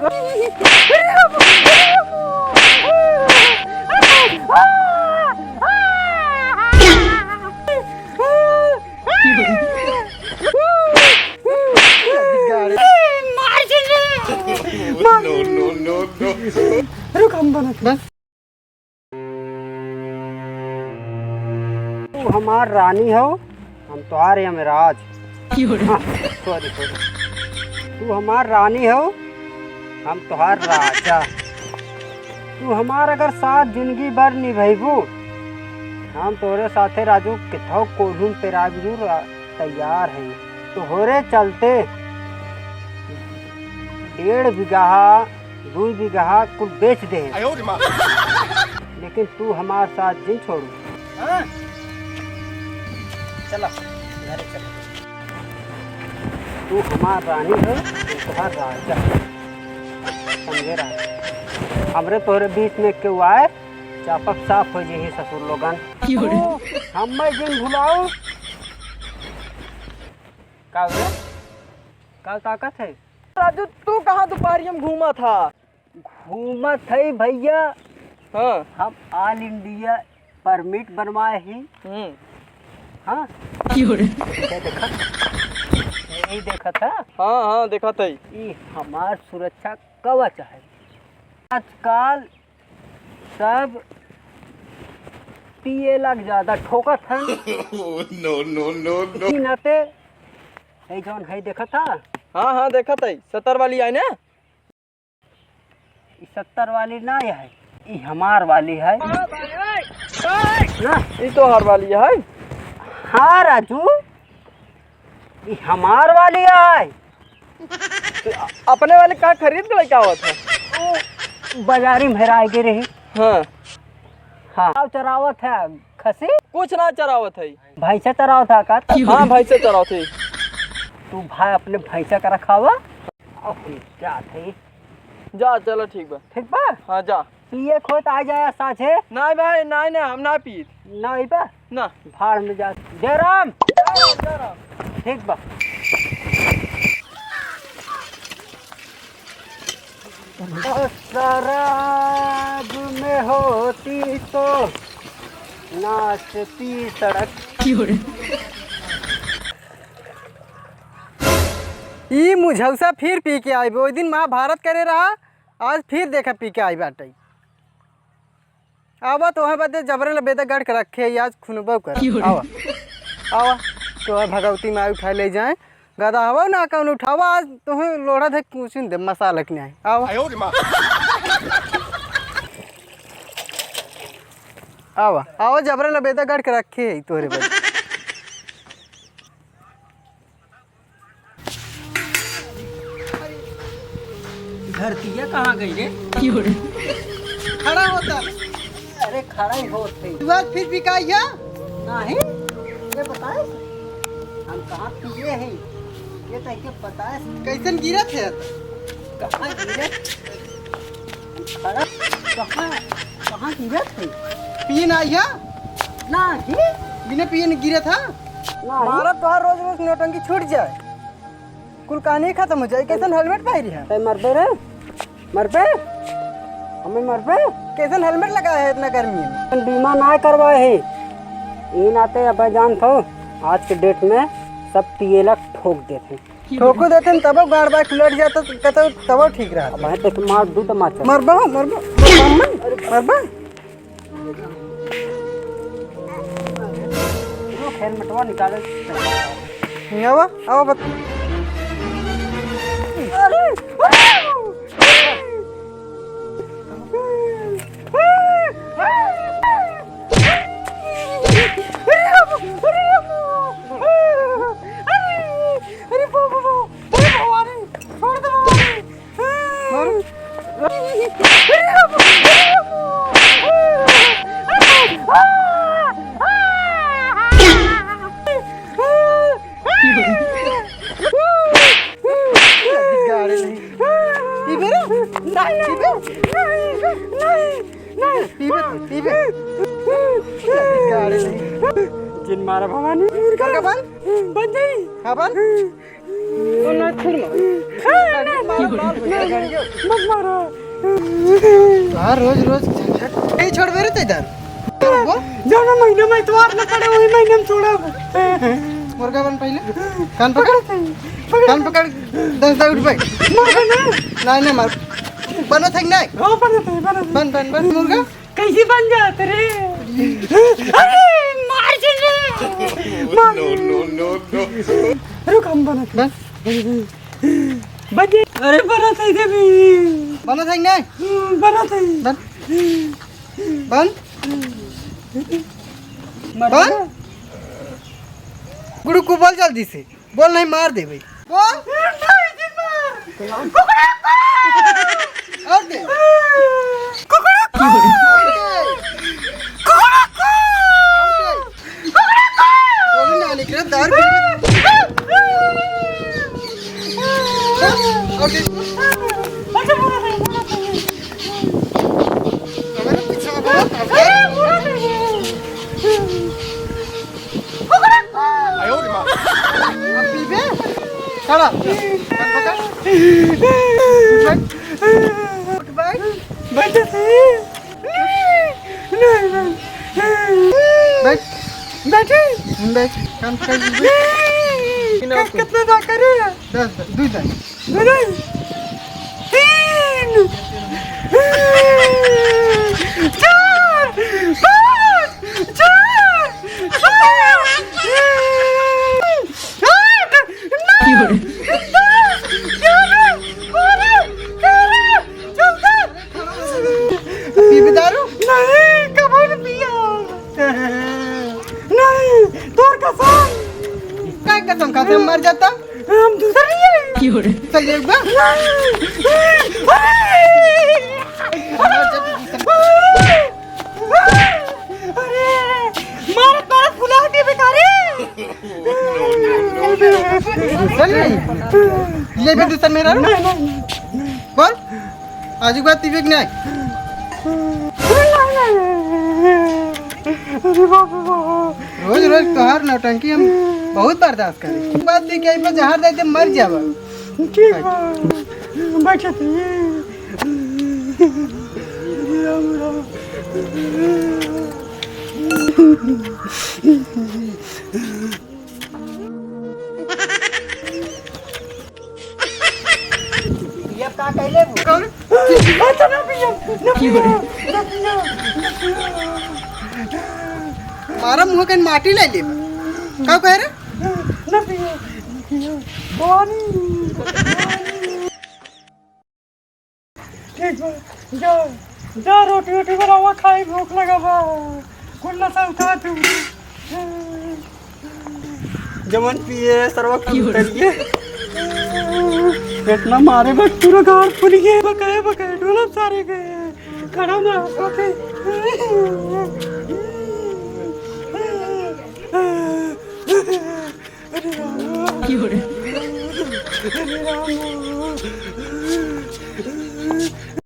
रुक हम दोनों बस। तू हमार रानी हो, हम तुम्हारे यमराज। सॉरी तू हमार रानी हो, हम तुहार राजा। तू हमार अगर साथ जिंदगी भर निभैबू, हम तोरे साथे राजू किथौ कोल्हून पे राजू तैयार है। तो होरे चलते 1.5 बीघा 2 बीघा कुल बेच दे, लेकिन तू हमारे साथ जिन छोड़ू। चलो घरे चलो। तू हमार रानी हो, तुम्हार राजा। समझे राजा? हमरे तोरे बीच में क्यों आए, चापक साफ हो जी ससुर लोगन। हम मैं जिन भुलाऊ का ताकत है। राजू तू कहाँ दोपहरिया में घूमा था? घूमत है भैया। हाँ हम ऑल इंडिया परमिट बनवाए ही। हाँ देखा, यही देखा था। हाँ हाँ देखा था। ये हमार सुरक्षा कवच है। आजकल सब पिए लग ज्यादा ठोकत है। नो नाते है जौन है देखा था। हाँ हाँ देखा था। 70 वाली आई ना? 70 वाली ना है, ये हमार वाली है ना। ये तो हर वाली है। हाँ राजू, ये हमार वाली है। अपने वाले का खरीद के क्या हुआ था? बाजारी में हेराई गई रही। हाँ हाँ चरावत है खसी। कुछ ना चरावत है। भैंसा चरावत था का? हाँ भैंसे चरावत है। तू भाई अपने भैंसा का रखावा और क्या थे। जा चलो ठीक बा। ठीक बा। हाँ जा। पिए खोत आ जाए साझे। नहीं भाई नहीं नहीं, हम ना पी नहीं बा ना। भाड़ में जा। जयराम ठीक बा। शराब में होती तो नाचती सड़क। ई मुझौसा फिर पी के आई। वो दिन महाभारत करे रहा, आज फिर देखा पी के आई बाटे। आवा तो बदे जबरे लबेदा गढ़ के रखे, आज खुनबो कर। आवा आवा तो भगवती माई उठा ले जाए। गदा हवा ना कौन उठावा, आज तुम्हें लोढ़ा दे कुछ दे मसाला के नहीं। आवा आवा आवा जबरे लबेदा गढ़ के रखे है तोरे बदे। धरतीया कहाँ गई रे? खड़ा होता। अरे खड़ा ही होते फिर बिकाई है नहीं। ये बताए हम कहाँ पिए हैं, ये तो के बताए कैसन गिरत है। कहाँ गिरे, खड़ा कहाँ कहाँ गिरे थे। पिए ना आई है नहीं बिना पिए गिरा था। मारा तो हर रोज रोज नोटंकी छूट जाए, कुल कहानी खत्म हो जाए। कैसन हेलमेट पहरी है? मरबे रे, मरबे हमें मरबे। कैसन हेलमेट लगाया है इतना गर्मी में? बीमा ना करवाए है। ये नाते अब जान थो आज के डेट में सब पिएला ठोक देते। ठोको देते तब गाड़ बाइक उलट जाता तो तब ठीक रहा। भाई देख मार दू तो मार मरबा मरबा मरबा। हेलमेटवा निकाले। आवा आवा बत। जिन मारा भवानी बन जाई। हाँ बन तो ना फिर मत मारो। हाँ रोज रोज झंझट नहीं छोड़ मेरे तो इधर जो ना महीने में इतवार न पड़े वही महीने में छोड़ा। मुर्गा बन पहले कान पकड़ 10 उठ भाई नहीं मार बनो थे नहीं हाँ बन बन मुर्गा कैसे बन जाते रे? अरे मार चले नो रुक हम बना बजे अरे बना था इधर भी बनो थे नहीं बना था बन गुरु को बोल जल्दी से बोल नहीं मार दे भाई बोल और दे कितने दा करे 10 2 3 दारू नहीं कबूल पिया नहीं तोर कसम काय कसम खाते मर जाता हम दूसरा नहीं है चल एक बार अरे मारे मारे फुला दिए बेचारे चल ये भी दूसरा मेरा बोल आज की बात तीव्र नहीं रोज रोज तोहार नौटंकी हम बहुत बर्दाश्त करें बात थी कि पे जहर देते मर जावा ठीक है बैठे थे ये का कहले कौन अच्छा ना पिया मारा मुंह के माटी ले ले का कह रे ना पिया पानी ठीक है जा जा रोटी रोटी बनावा खाई भूख लगा बा कुल्ला सा उठा तू जमन पिए सरवा करिए इतना मारे बस पूरा गाड़ फुल गए बकाए ढोलक सारे गए खड़ा ना होते अरे राम